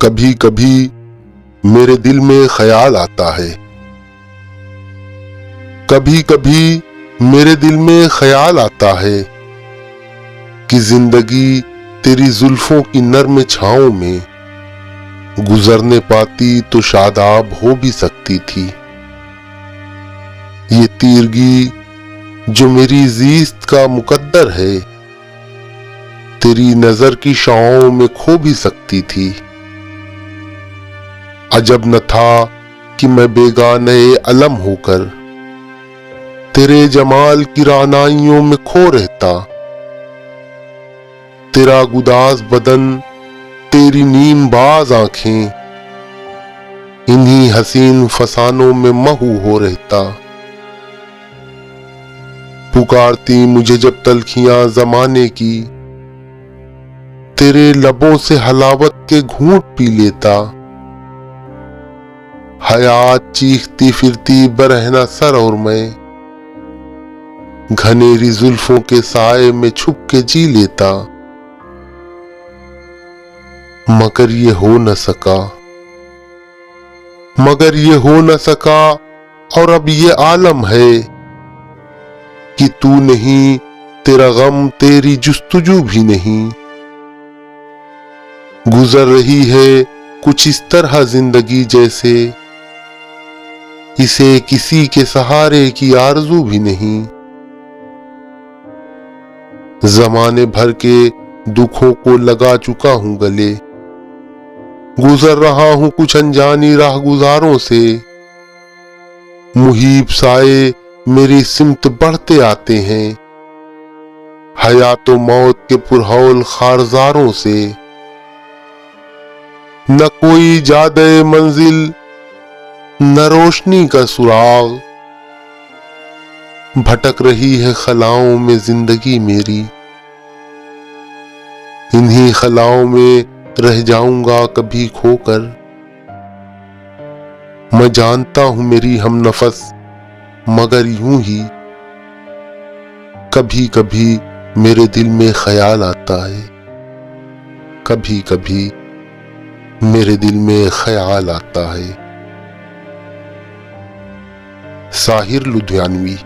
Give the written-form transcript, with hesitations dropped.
कभी कभी मेरे दिल में ख्याल आता है, कभी कभी मेरे दिल में ख्याल आता है कि जिंदगी तेरी जुल्फों की नर्म छांव में गुजरने पाती तो शादाब हो भी सकती थी। ये तीरगी जो मेरी जीस्त का मुकद्दर है, तेरी नजर की शाओं में खो भी सकती थी। अजब न था कि मैं बेगाने अलम होकर तेरे जमाल की रानाइयों में खो रहता। तेरा गुदाज बदन, तेरी नीमबाज आंखें, इन्हीं हसीन फसानों में महू हो रहता। पुकारती मुझे जब तलखियां जमाने की, तेरे लबों से हलावत के घूंट पी लेता। हयात चीखती फिरती बरहना सर और मैं घनेरी जुल्फों के साए में छुप के जी लेता। मगर ये हो न सका, मगर ये हो न सका, और अब ये आलम है कि तू नहीं, तेरा गम, तेरी जुस्तजू भी नहीं। गुजर रही है कुछ इस तरह जिंदगी जैसे इसे किसी के सहारे की आरज़ू भी नहीं। जमाने भर के दुखों को लगा चुका हूं गले, गुजर रहा हूं कुछ अनजानी राहगुजारों से। मुहीब साए मेरी सिमत बढ़ते आते हैं, हयात व मौत के पुरहौल खारजारों से। न कोई जादे मंजिल, न रोशनी का सुराग, भटक रही है खलाओं में जिंदगी मेरी। इन्हीं खलाओं में रह जाऊंगा कभी खोकर। मैं जानता हूं मेरी हमनफस, मगर यूं ही कभी कभी मेरे दिल में ख्याल आता है, कभी कभी मेरे दिल में ख्याल आता है। साहिर लुधियानवी।